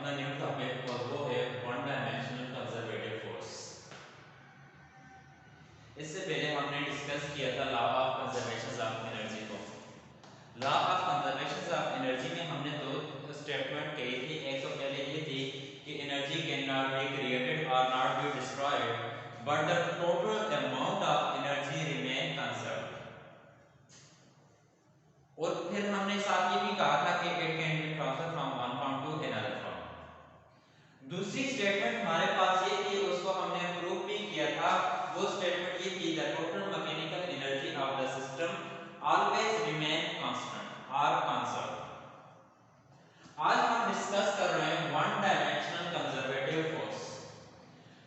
अपना new topic और वो है वन डायमेंशनल कंजर्वेटिव फोर्स। इससे पहले हमने डिस्कस किया था law of conservation of energy को। Law of conservation of energy में हमने दो स्टेटमेंट कही थी। एक तो पहले ये थी कि energy can not be created और not be destroyed but the total amount of energy remain conserved. और फिर हमने साथ ये भी कहा था कि it can be transfer from one form to another form. दूसरी स्टेटमेंट हमारे पास ये थी, उसको हमने प्रूव भी किया था। वो स्टेटमेंट ये थी the total mechanical energy of the system always remain constant और कंजर्व। आज हम डिस्कस कर रहे हैं वन डायमेंशनल कंजर्वेटिव फोर्स।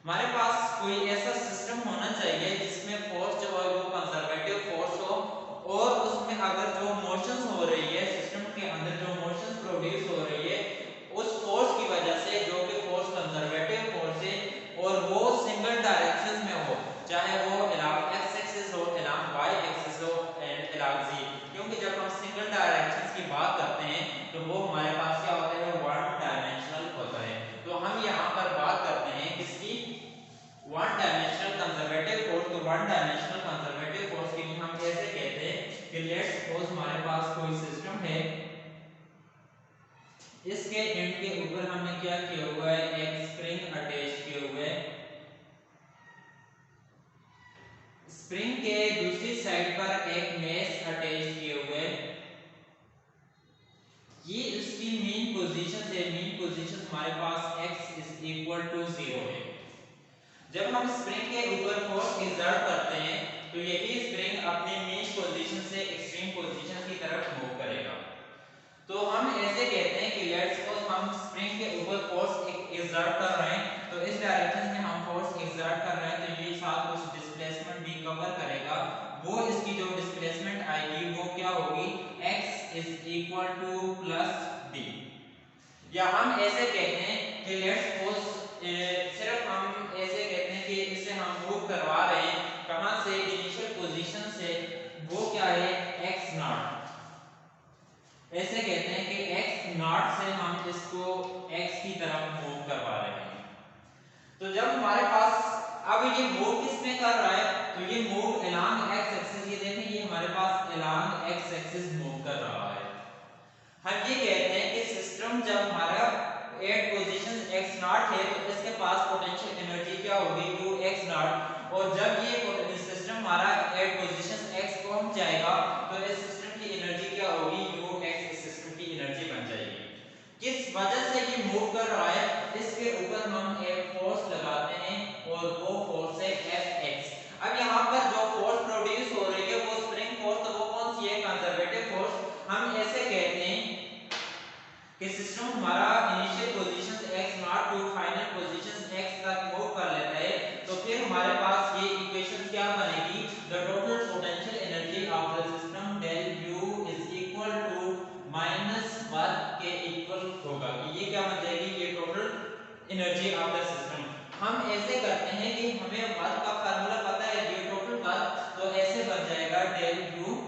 हमारे पास कोई ऐसा सिस्टम होना चाहिए जिसमें फोर्स जो है वो कंजर्वेटिव फोर्स हो और उसमें अगर जो मोशंस हो रही है सिस्टम के अंदर, जो मोशंस प्रोड्यूस हो रही है उस फोर्स की वजह से, जो कि फोर्स कंजर्वेटिव फोर्स है और वो सिंगल डायरेक्शंस में हो, चाहे वो अलोंग एक्स एक्सिस हो, अलोंग वाई एक्सिस हो एंड अलोंग जी। क्योंकि जब हम सिंगल डायरेक्शंस की बात करते हैं तो वो हमारे पास क्या होता है, वन डायमेंशनल होता है। तो हम यहाँ पर बात करते हैं किसकी, वन डायमेंशनल कंजर्वेटिव फोर्स। तो वन डायमेंशनल कंजर्वेटिव फोर्स के लिए हम कैसे कहते हैं कि लेट्स सपोज हमारे पास कोई सिस्टम है, इसके एंड के ऊपर हमने क्या किया हुआ है, एक स्प्रिंग अटैच किए हुए है। स्प्रिंग के दूसरी साइड पर एक मेश अटैच किए हुए है। ये इसकी मेन पोजीशन है। मेन पोजीशन हमारे पास x इज इक्वल टू 0 है। जब हम स्प्रिंग के ऊपर फोर्स एक्सर्ट करते हैं तो यही स्प्रिंग अपने मेन पोजीशन से एक्सट्रीम पोजीशन की तरफ मूव करेगा। तो हम ऐसे कहते हैं कि लेट्स सपोज हम स्प्रिंग के ऊपर फोर्स एक्सर्ट कर रहे हैं, तो इस डायरेक्शन में हम फोर्स एक्सर्ट कर रहे हैं तो ये साथ कुछ डिस्प्लेसमेंट भी कवर करेगा। वो इसकी जो डिस्प्लेसमेंट आएगी वो क्या होगी, x is equal two plus d। या हम ऐसे कहते हैं कि लेट्स सपोज सिर्फ हम ऐसे कहते हैं कि इससे हम मूव करवा रहे हैं कहां से, इनिशियल पोजीशन से, वो क्या है x नॉट। ऐसे कहते हैं कि x नॉट से हम इसको x की तरफ मूव करवा रहे हैं। तो जब हमारे पास अब ये मूव किस में कर रहा है, तो ये मूव अलोंग x एक्सिस, ये देखें ये हमारे पास अलोंग x एक्सिस मूव कर रहा है। हम ये कहते हैं कि सिस्टम जब हमारा एट पोजीशन x नॉट है तो इसके पास पोटेंशियल एनर्जी क्या होगी, u x नॉट। और जब ये सिस्टम हमारा एट पोजीशन x पहुंच जाएगा तो इस सिस्टम की एनर्जी क्या होगी, u x। इस सिस्टम की एनर्जी बन जाएगी। किस वजह से ये मूव कर रहा है, इसके ऊपर हम एक फोर्स लगाते हैं और वो फोर्स है Fx। अब यहाँ पर जो फोर्स प्रोड्यूस हो रही है वो स्प्रिंग फोर्स, तो वो कौन सी है, कंजर्वेटिव फोर्स। हम ऐसे कहते हैं कि सिस्टम हमारा इनिशियल पोजीशन से x not to final position x तक मूव कर लेता है, तो फिर हमारे पास ये इक्वेशन क्या बनेगी, the total potential energy of the system del u is equal to minus work के इक्वल होगा। कि ये क्या बन जाएगी, ये total energy of the system. हम ऐसे करते हैं कि हमें वर्क का फार्मूला पता है, ये टोटल वर्क, तो ऐसे बन जाएगा del u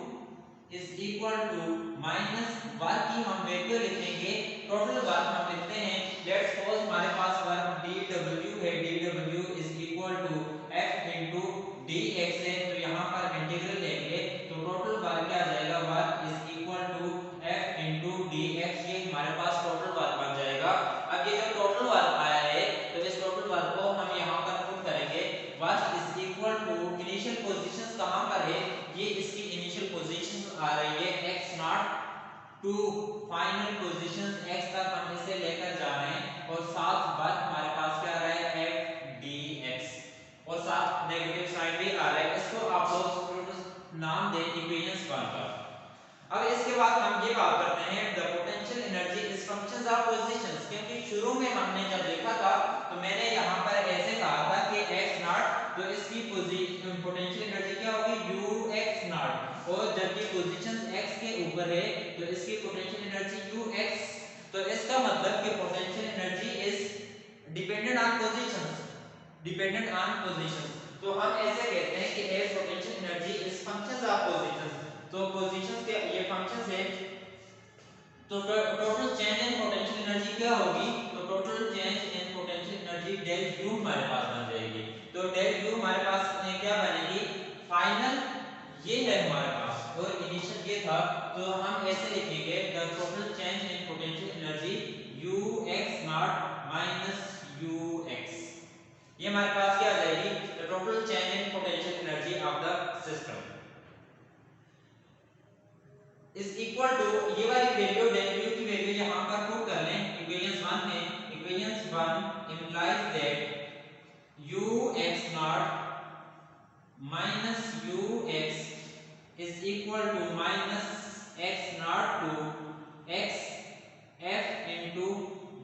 is equal to minus work की हम वैल्यू लिखेंगे, टोटल वर्क हम लिखते हैं। लेट्स सपोज हमारे पास वर्क dw है, dw is equal to f into dx है, तो यहां पर इंटीग्रल लेंगे तो टोटल वर्क क्या आ जाएगा, work is equal to f into dx। ये हमारे पास टोटल वर्क बन जाएगा। अब ये जो टोटल वर्क आया है तो इस टोटल वर्क को हम यहां पर पुट करेंगे। Work is equal to initial positions कहां पर है, ये इसकी इनिशियल पोजीशन आ रही है x not to final position x तक हम इसे लेकर जा रहे हैं और साथ वर्क हमारे पास क्या आ रहा है, f dx और साथ नेगेटिव साइन भी आ रहा है। इसको आप लोग नाम दें इक्वेशंस बनकर। अब इसके बाद हम ये बात करते हैं the potential energy is functions of positions. क्योंकि शुरू में हमने जब देखा था तो मैंने यहाँ पर ऐसे कहा था कि x नॉट, तो इसकी पोटेंशियल एनर्जी क्या होगी, u x नॉट। और जब ये पोजीशन x के ऊपर है तो इसकी पोटेंशियल एनर्जी u x। तो इसका मतलब कि potential energy is dependent on positions, dependent on positions. तो हम ऐसे कहते हैं कि as potential energy is functions of positions. तो पोजीशंस के ये फंक्शंस है, तो total change in potential energy क्या होगी, तो टोटल यू हमारे पास बन जाएगी। तो डेल यू हमारे पास क्या बनेगी, फाइनल ये है हमारे पास और इनिशियल ये था, तो हम ऐसे लिखेंगे the total change in potential energy u x not minus u x. ये हमारे पास क्या आ जाएगी, the total change in potential energy of the system is equal to, ये वाली वैल्यू डेल यू की वैल्यू यहां पर पुट कर लें इक्वेशन 1 में। Equation 1 implies that ux naught minus ux is equal to minus x naught to x f into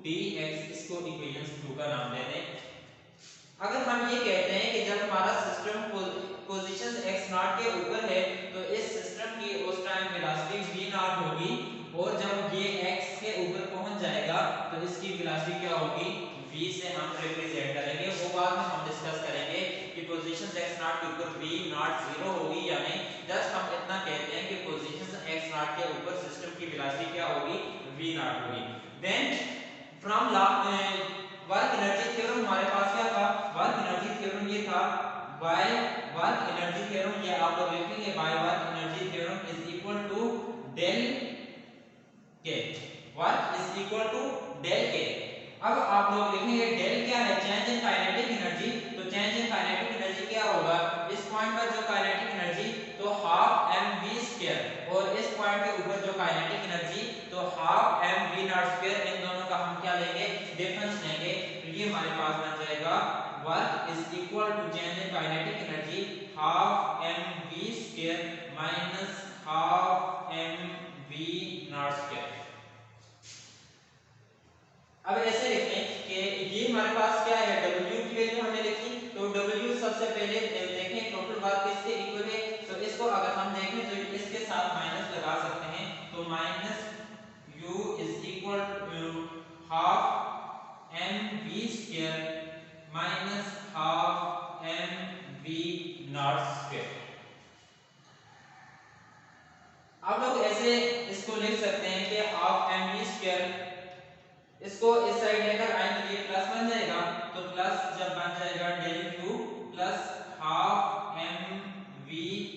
dx। इसको equation 2 का नाम दे दें। अगर हम ये कहते हैं कि जब हमारा सिस्टम पोजीशन x नॉट के ऊपर है तो इस सिस्टम की उस टाइम वेलोसिटी v नॉट होगी, और जब ये x के ऊपर पहुंच जाएगा तो इसकी वेलोसिटी क्या होगी, v से हम रिप्रेजेंट करेंगे। वो बाद में हम डिस्कस करेंगे कि पोजीशन x नॉट के ऊपर v नॉट 0 होगी या नहीं। जस्ट हम इतना कहते हैं कि पोजीशन x नॉट के ऊपर सिस्टम की वेलोसिटी क्या होगी, v नॉट होगी। Then from work energy theorem हमारे पास क्या था, वर्क एनर्जी थ्योरम ये था बाय वर्क एनर्जी थ्योरम, ये आप लोग लिखेंगे by work energy theorem is equal to del K, work is equal to del K. अब आप लोग लिखेंगे डेल क्या है, चेंज इन काइनेटिक एनर्जी। तो चेंज इन काइनेटिक एनर्जी क्या होगा, इस पॉइंट पर जो काइनेटिक एनर्जी तो हाफ mv स्क्वायर, और इस पॉइंट के ऊपर जो काइनेटिक एनर्जी तो हाफ mv नॉट स्क्वायर, इन दोनों का हम क्या लेंगे, डिफरेंस लेंगे। तो ये हमारे पास बन जाएगा work is equal to change in kinetic energy half mv square minus half mv not square. अब ऐसे लिखें कि ये हमारे पास क्या है, w की वैल्यू हमने लिखी, तो w सबसे पहले देखें टोटल वर्क किसके इक्वल है, तो इसको अगर हम देखें तो इसके साथ माइनस लगा सकते हैं। तो minus u is equal to half mv square minus half mv not square. आप लोग ऐसे इसको लिख सकते हैं कि हाफ mv स्क्वायर, इसको इस साइड लेकर आएंगे तो ये प्लस बन जाएगा, तो प्लस जब बन जाएगा del u plus half mv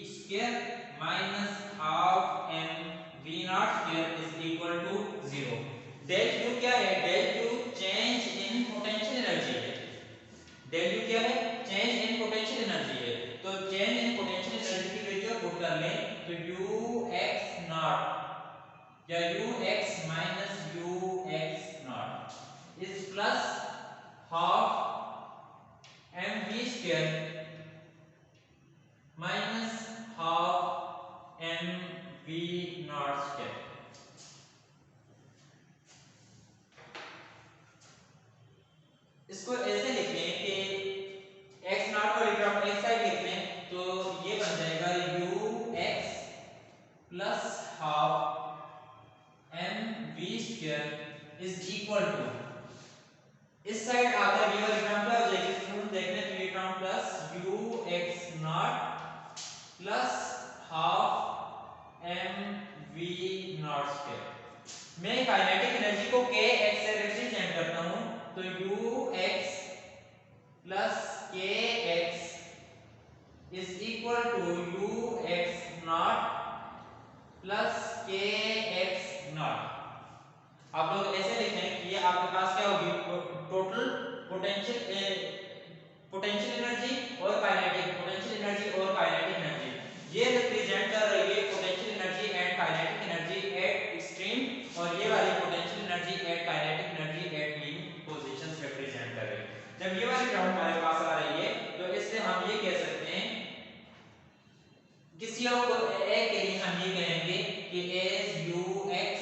square minus half mv not square is equal to 0। Del u क्या है, del u change in potential energy है। डेल यू क्या है, चेंज इन पोटेंशियल एनर्जी है। तो चेंज इन पोटेंशियल एनर्जी की value put कर लें तो ux नॉट या ux minus ux not is plus half mv square minus half mv not square. इसको ऐसे लिख लें कि x नॉट को रिटर्न x साइड लिख लें तो ये बन जाएगा ux plus half mv square is equal to, इस साइड आकर ये वाली टर्म क्या हो जाएगी, स्टूडेंट देख लें तो ये term plus ux not plus half mv not square. मैं काइनेटिक एनर्जी को kx से रिप्रेजेंट करता हूं, तो ux plus kx is equal to ux not plus kx not. आप लोग ऐसे लिखें कि ये आपके पास क्या होगी, टोटल पोटेंशियल एनर्जी और काइनेटिक, पोटेंशियल एनर्जी और काइनेटिक एनर्जी, ये रिप्रेजेंट कर रही है potential energy and kinetic energy at extreme, और ये वाली potential energy and kinetic energy at mean positions represent कर रही है। जब ये वाली टर्म हमारे पास आ रही है तो इससे हम ये कह सकते हैं, किसी और एक के लिए हम ये कहेंगे कि as ux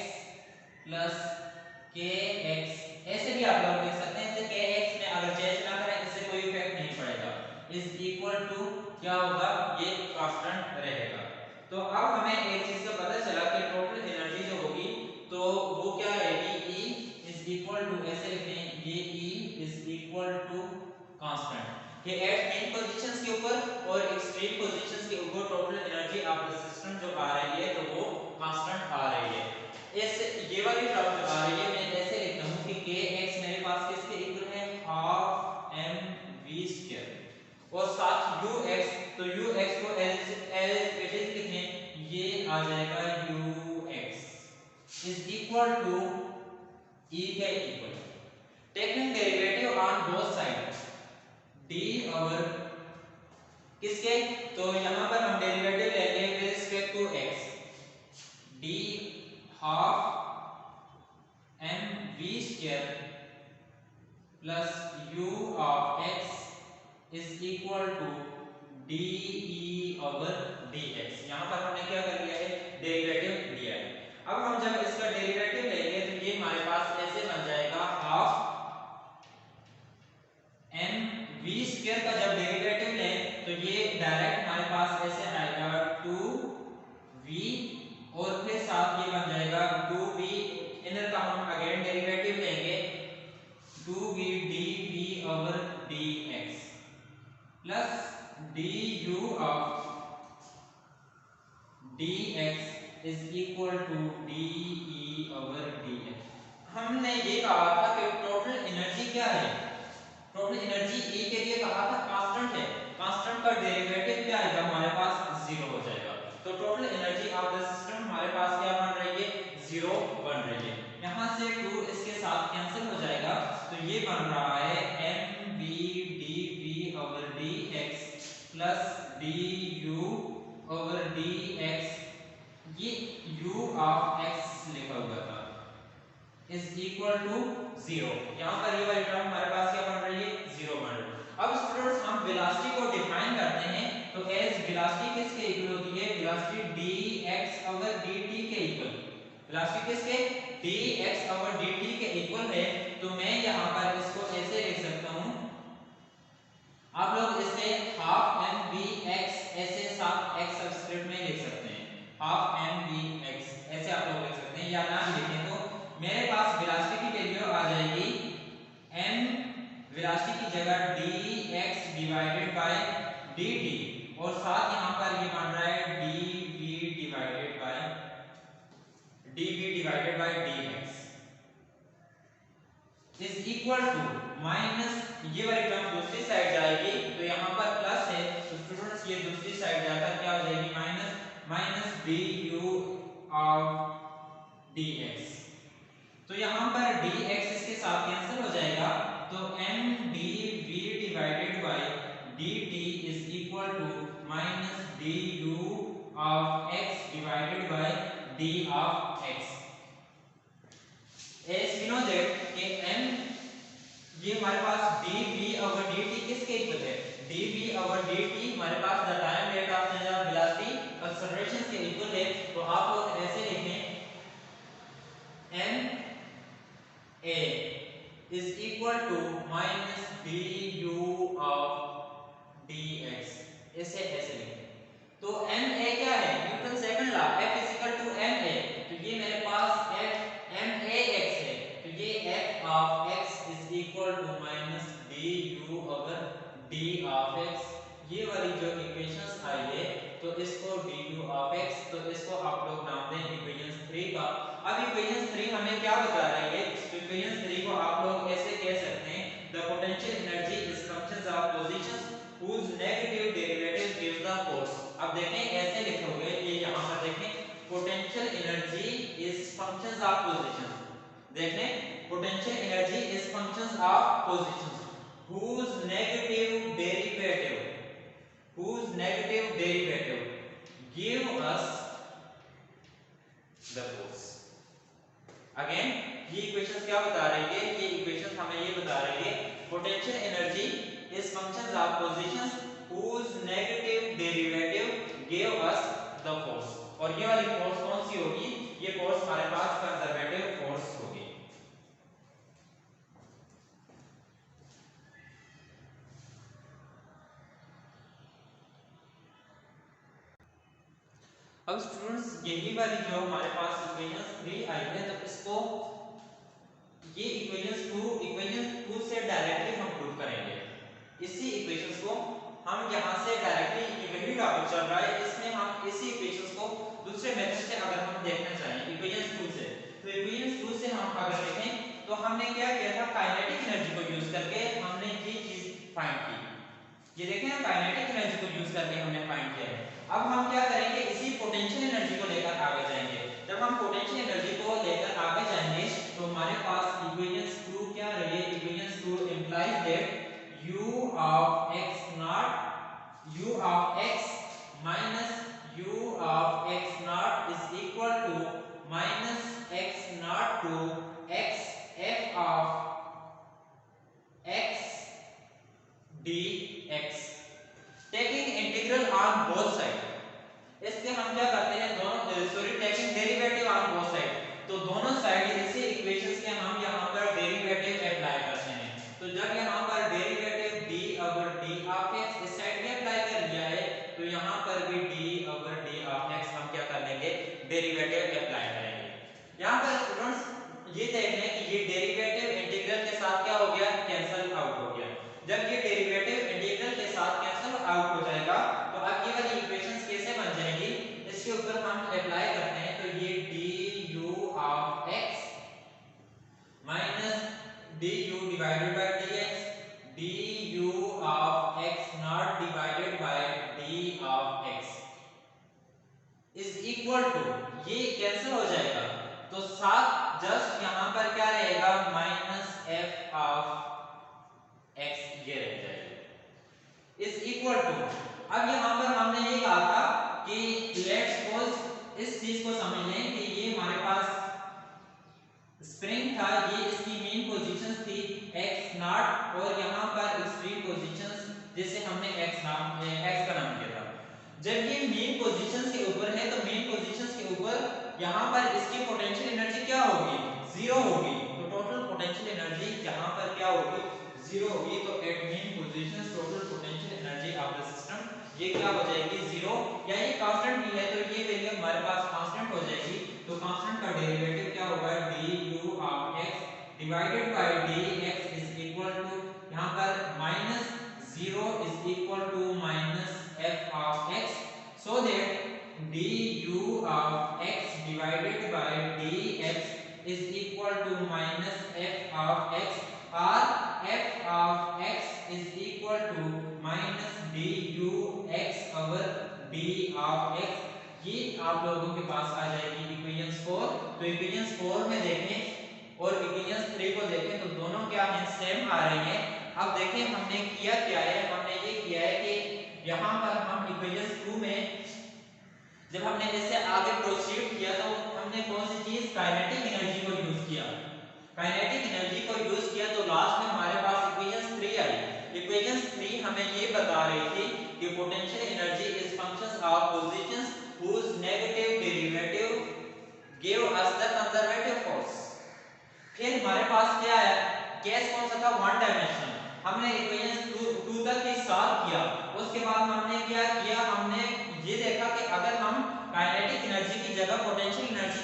प्लस kx, ऐसे भी आप लोग लिख सकते हैं। इससे kx में अगर चेंज ना करें इससे कोई इफेक्ट नहीं पड़ेगा, इज इक्वल टू क्या होगा, ये कांस्टेंट रहेगा। तो अब हमें एक चीज का पता चला कि टोटल एनर्जी जो होगी तो वो क्या रहेगी, E इज इक्वल टू, ऐसे लिखते हैं ये E is equal to constant, कि एट मेन पोजीशंस के ऊपर और एक्सट्रीम पोजीशंस के ऊपर total energy of the system जो आ रही है तो वो कांस्टेंट आ रही है। इस ये वाली टर्म जो आ रही है मैं ऐसे लिखता हूं कि kx मेरे पास किसके इक्वल है, हाफ m आ जाएगा ux is equal to e के equal, taking derivative on both side d over किसके, तो यहां पर हम डेरिवेटिव लेंगे with respect to x, d हाफ mv स्क्वायर plus u of x is equal to de over dx। यहां पर हमने क्या कर लिया है, डेरिवेटिव लिया है। अब हम जब इसका डेरिवेटिव लेंगे तो ये हमारे पास ऐसे बन जाएगा हाफ mv स्क्वायर का जब डेरिवेटिव लें तो ये डायरेक्ट हमारे पास ऐसे आएगा 2v और फिर साथ ये बन जाएगा 2v, इधर का हम अगेन डेरिवेटिव लेंगे 2v dv over dx plus du of dx is equal to de over dx। हमने ये कहा था कि टोटल एनर्जी क्या है, टोटल एनर्जी E के लिए कहा था कांस्टेंट है, कांस्टेंट का डेरिवेटिव क्या आएगा हमारे पास 0 हो जाएगा। तो total energy of the system हमारे पास क्या बन रही है, 0 बन रही है। यहां से 2 इसके साथ कैंसिल हो जाएगा तो ये बन रहा है mv dv over dx plus du over dx, ये u ऑफ x लिखा हुआ था इज इक्वल टू 0। यहां पर ये वाली टर्म हमारे पास क्या बन रही है, 0 बन रही है। अब स्टूडेंट्स हम वेलोसिटी को डिफाइन करते हैं तो एज वेलोसिटी किसके इक्वल होती है, वेलोसिटी dx ओवर dt के इक्वल, वेलोसिटी किसके, dx ओवर dt के इक्वल है। तो मैं यहां पर इसको ऐसे लिख सकता हूं, आप लोग इसे हाफ mvx ऐसे साथ x सबस्क्रिप्ट में लिख सकते हैं, हाफ mvx ऐसे आप लोग लिख सकते हैं, या ना लिखें तो मेरे पास वेलोसिटी की वैल्यू आ जाएगी m, वेलोसिटी की जगह dx डिवाइडेड बाय dt और साथ यहां पर ये बन रहा है dv divided by dx is equal to minus, ये वाली टर्म दूसरी साइड जाएगी तो यहां पर प्लस है तो स्टूडेंट्स ये दूसरी साइड जाकर क्या हो जाएगी, माइनस du ऑफ dx। तो यहां पर dx इसके साथ कैंसिल हो जाएगा तो m dv divided by dt is equal to minus du of x divided by d of x। as we know that कि m ये हमारे पास dv ओवर dt किसके इक्वल है, dv ओवर dt हमारे पास the time rate of change of velocity acceleration के equal है। तो आप लोग ऐसे लिखें m a is equal to minus du of dx, ऐसे लिखें। तो m a क्या है, Newton second law F is equal to m a, तो ये मेरे पास F m a x है, तो ये f of x is equal to minus du over d of x। ये वाली जो इक्वेशंस आई है तो इसको du ऑफ x, तो इसको आप लोग नाम दें इक्वेशन 3 का। अब इक्वेशन 3 हमें क्या बता रही है, तो इक्वेशन 3 को आप लोग ऐसे कह सकते हैं the potential energy is functions of positions whose negative derivative gives the force। अब देखें ऐसे लिखोगे, ये यहां पर देखें potential energy is functions of positions, देखें potential energy is functions of positions whose negative derivative give us the force। Again ये इक्वेशंस क्या बता रही है, ये इक्वेशंस हमें ये बता रही है potential energy is functions of positions whose negative derivative give us the force। और ये वाली फोर्स कौन सी होगी, ये फोर्स हमारे पास कंजर्वेटिव फोर्स होगी। अब स्टूडेंट्स यही वाली जो हमारे पास इक्वेशन 3 आई है, तो इसको ये इक्वेशन 2 से डायरेक्टली हम प्रूव करेंगे। इसी इक्वेशंस को हम यहां से डायरेक्टली, ये वही टॉपिक चल रहा है, इसमें हम इसी इक्वेशंस को दूसरे मेथड से अगर हम देखना चाहें इक्वेशन 2 से, तो इक्वेशन 2 से हम अगर देखें तो हमने क्या किया था, काइनेटिक एनर्जी को यूज करके हमने ये चीज फाइंड की। ये देखें काइनेटिक एनर्जी को यूज करके हमने फाइंड किया है। अब हम क्या करेंगे, इसी पोटेंशियल एनर्जी को लेकर इक्वेशंस के हम यहाँ पर डेरिवेटिव अप्लाई करते हैं। तो जब यहाँ पर derivative d over d of x इस साइड में अप्लाई कर लिया है तो यहाँ पर भी d over d of x हम क्या कर लेंगे, डेरिवेटिव अप्लाई करेंगे। यहाँ पर स्टूडेंट्स ये देख लें कि ये डेरिवेटिव इंटीग्रल के साथ क्या हो गया, कैंसिल आउट हो गया। जब ये डेरिवेटिव इंटीग्रल के साथ कैंसिल आउट हो जाएगा तो अब ये वाली इक्वेशंस कैसे बन जाएंगी, इसके ऊपर हम अप्लाई करते हैं। तो ये du of x minus du divided by dx, du of x not divided by d of x is equal to, ये कैंसिल हो जाएगा तो साथ जस्ट यहाँ पर क्या रहेगा, माइनस f ऑफ x ये रह जाएगा इज इक्वल टू। अब यहाँ पर हमने ये कहा था कि लेट्स सपोज इस चीज को समझ लें कि ये हमारे पास स्प्रिंग था, ये इसकी मेन पोजीशंस थी x नॉट और यहाँ पर एक्सट्रीम पोजीशंस जिसे हमने x का नाम दिया था। जब ये मेन पोजीशंस के ऊपर है तो मेन पोजीशंस के ऊपर यहाँ पर इसकी पोटेंशियल एनर्जी क्या होगी, जीरो होगी। तो टोटल पोटेंशियल एनर्जी यहाँ पर क्या होगी, जीरो होगी। तो at mean positions total potential energy of the system ये क्या हो जाएगी, जीरो। या ये कांस्टेंट भी है तो ये वैल्यू हमारे पास कांस्टेंट हो जाएगी। तो कांस्टेंट का डेरिवेटिव क्या होगा, du of x divided by dx is equal to यहाँ पर minus 0 is equal to minus f of x, so that du of x divided by dx is equal to minus f of x और f of x is equal to minus du x over d of x। ये आप लोगों के पास आ जाएगी equation 4। तो equation 4 में देखें और इक्वेशन 3 को देखें तो दोनों क्या हैं, सेम आ रही हैं। अब देखें हमने किया क्या है, हमने ये किया है कि यहाँ पर हम इक्वेशन 2 में जब हमने इससे आगे प्रोसीड किया तो हमने कौन सी चीज, काइनेटिक एनर्जी को यूज किया। काइनेटिक एनर्जी को यूज किया तो लास्ट में हमारे पास इक्वेशन 3 आई। इक्वेशन 3 हमें ये बता रही थी कि potential energy is functions of positions whose negative derivative gave us the conservative force। फिर हमारे पास क्या है, केस कौन सा था, वन डायमेंशनल। हमने इक्वेशन 2 तक ही सॉल्व किया। उसके बाद हमने क्या किया, हमने ये देखा कि अगर हम काइनेटिक एनर्जी की जगह पोटेंशियल एनर्जी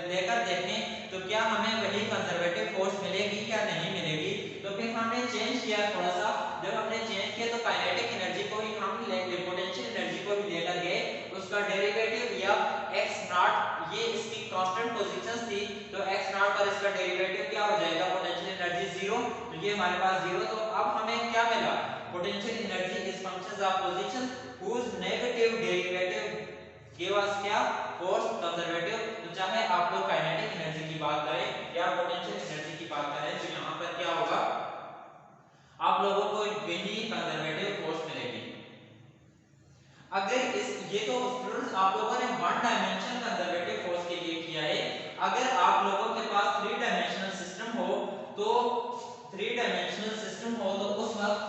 लेकर देखें तो क्या हमें वही कंजर्वेटिव फोर्स मिलेगी या नहीं मिलेगी। तो फिर हमने चेंज किया थोड़ा सा। जब हमने चेंज किया तो काइनेटिक एनर्जी को ही हम पोटेंशियल एनर्जी को भी लेकर गए, उसका डेरिवेटिव या x नॉट, ये इसकी कांस्टेंट पोजीशंस थी तो x नॉट पर इसका डेरिवेटिव क्या हो जाएगा, पोटेंशियल एनर्जी जीरो। तो ये हमारे पास जीरो। तो अब हमें क्या मिला, potential energy is functions of position whose negative derivative give us क्या, फोर्स कंजर्वेटिव। तो चाहे आप लोग काइनेटिक एनर्जी की बात करें या पोटेंशियल एनर्जी की बात करें तो यहाँ पर क्या होगा, आप लोगों को वही कंजर्वेटिव फोर्स मिलेगी। अगर इस ये तो स्टूडेंट्स आप लोगों ने वन डायमेंशन कंजर्वेटिव फोर्स के लिए किया है। अगर आप लोगों के पास थ्री डायमेंशनल सिस्टम हो तो उस वक्त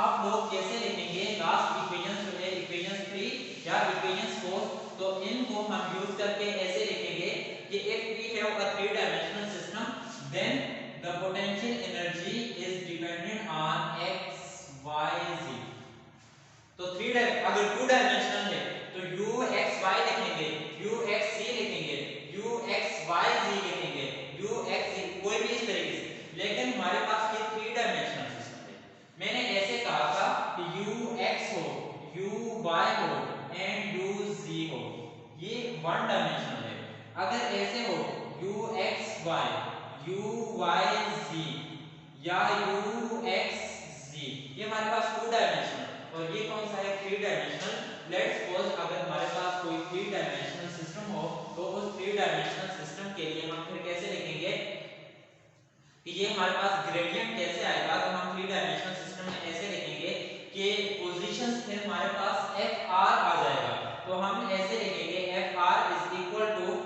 आप लोग कैसे लिखेंगे, लास्ट इक्वेशन जो है इक्वेशन 3 या इक्वेशन 4, तो इनको हम यूज करके ऐसे लिखेंगे कि if we have a three dimensional system then the potential energy is dependent on x y z। तो अगर टू डायमेंशनल है तो u x y लिखेंगे, u x z लिखेंगे, u x y z लिखेंगे, u x z कोई भी इस तरीके से। लेकिन हमारे पास ये थ्री डायमेंशनल सिस्टम है। मैंने ऐसे कहा था कि u x हो, u y हो एंड u z हो, ये वन डायमेंशनल है। अगर ऐसे हो u x y, u y z या u x z, ये हमारे पास टू डायमेंशनल। और ये कौन सा है, थ्री डायमेंशनल। लेट्स सपोज अगर हमारे पास कोई थ्री डायमेंशनल सिस्टम हो तो उस थ्री डायमेंशनल सिस्टम के लिए हम फिर कैसे लिखेंगे कि ये हमारे पास ग्रेडियंट कैसे आएगा। तो हम थ्री डायमेंशनल सिस्टम में ऐसे लिखेंगे कि पोजीशंस फिर हमारे पास एफ आर आ जाएगा। तो हम ऐसे लिखेंगे F R is equal to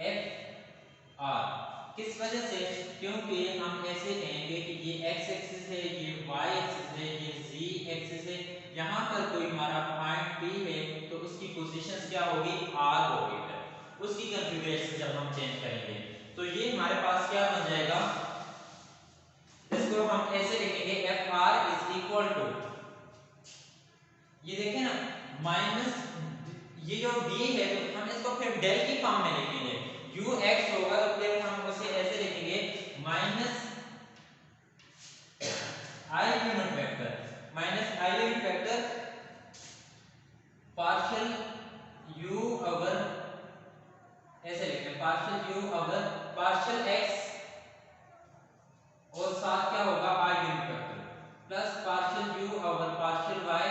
F R. किस वजह से, क्योंकि हम ऐसे कहेंगे कि ये x एक्सिस है, ये y एक्सिस है, ये z एक्सिस है। यहाँ पर कोई हमारा पॉइंट P है तो उसकी पोजीशंस क्या होगी, r होगी। उसकी कॉन्फ़िगरेशन जब हम चेंज करेंगे तो ये हमारे पास क्या बन जाएगा, इसको हम ऐसे लिखेंगे F R is equal to, ये देखें ना माइनस ये जो डी है तो हम इसको फिर डेल की फॉर्म में लिखेंगे, यू एक्स होगा तो फिर हम उसे ऐसे लिखेंगे minus i unit vector, minus i unit vector partial u over, ऐसे लिखते हैं partial u over partial x और साथ क्या होगा i unit vector plus partial u over partial y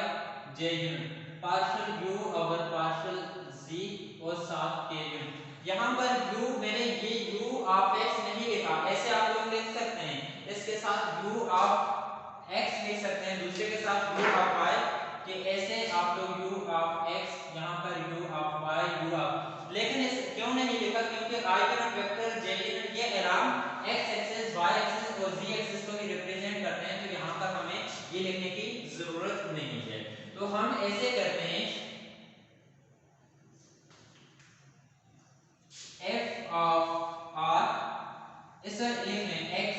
j unit partial u over partial z और साथ के यूनिट। यहाँ पर u मैंने ये u ऑफ x नहीं लिखा, ऐसे आप लोग लिख सकते हैं, इसके साथ u ऑफ x लिख सकते हैं, दूसरे के साथ u ऑफ y, कि ऐसे आप लोग u ऑफ x, यहाँ पर u of y, u of, लेकिन इस क्यों नहीं लिखा, क्योंकि i unit vector j unit ये around x axis y axis और z एक्सिस को ही रिप्रेजेंट करते हैं, तो यहाँ पर हमें ये लिखने की जरूरत नहीं है। तो हम ऐसे करते हैं f ऑफ r, इस लिख लें x,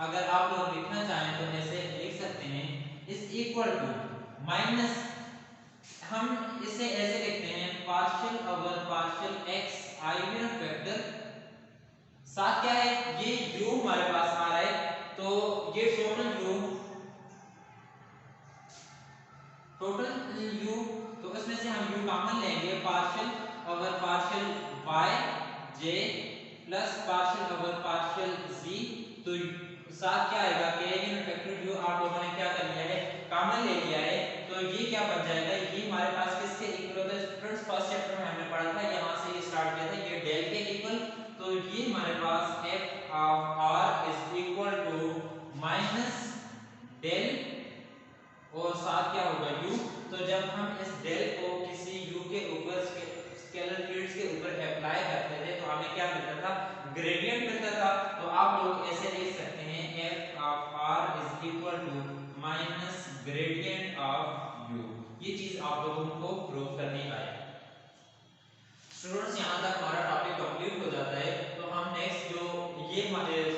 अगर आप लोग लिखना चाहें तो ऐसे लिख सकते हैं, इज इक्वल टू माइनस, हम इसे ऐसे लिखते हैं partial over partial x i unit vector, साथ क्या है ये u हमारे पास आ रहा है, तो ये टोटल u तो इसमें से हम u कॉमन लेंगे, partial over partial y j plus partial over partial z, तो साथ क्या आएगा कि यूनिट वेक्टर u आप लोगों ने क्या कर लिया है कॉमन ले लिया है, तो ये क्या बन जाएगा, ये हमारे पास किसके इक्वल होता है, स्टूडेंट्स फर्स्ट चैप्टर में हमने पढ़ा था, यहाँ से ये स्टार्ट किया था, ये डेल के इक्वल, तो ये हमारे पास f of r is equal to minus del और साथ क्या होगा u, तो जब हम इस डेल को किसी u के ऊपर स्केलर फील्ड्स के ऊपर अप्लाई करते थे तो हमें क्या मिलता था, ग्रेडियंट मिलता था, तो आप लोग ऐसे लिख सकते हैं f of r is equal to minus gradient of u, ये चीज आप लोगों को प्रूव करनी है। स्टूडेंट्स यहाँ तक हमारा टॉपिक कंप्लीट हो जाता है, तो हम नेक्स्ट जो ये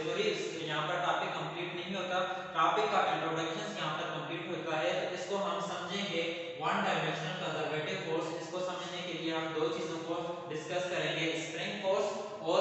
सॉरी यहाँ पर टॉपिक कंप्लीट नहीं होता, टॉपिक का इंट्रोडक्शन यहाँ पर कंप्लीट होता है, तो इसको हम समझेंगे वन डायमेंशनल कंजर्वेटिव फोर्स, इसको समझने के लिए हम दो चीजों को डिस्कस करेंगे, स्प्रिंग फोर्स और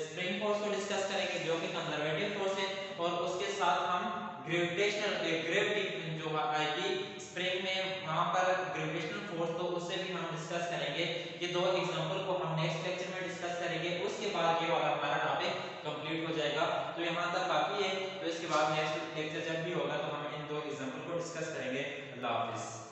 स्प्रिंग फोर्स को डिस्कस करेंगे जो कि कंजर्वेटिव फोर्स है, और उसके साथ हम ग्रेविटी जो आएगी स्प्रिंग में वहां पर ग्रेविटेशनल फोर्स, तो उससे भी हम डिस्कस करेंगे, ये दो एग्जांपल को हम नेक्स्ट लेक्चर में डिस्कस करेंगे, उसके बाद ये वाला हमारा टॉपिक कंप्लीट हो जाएगा, तो यहाँ तक काफी है, तो इसके बाद नेक्स्ट लेक्चर जब भी होगा तो हम इन दो एग्जांपल को डिस्कस करेंगे। अल्लाह हाफिज।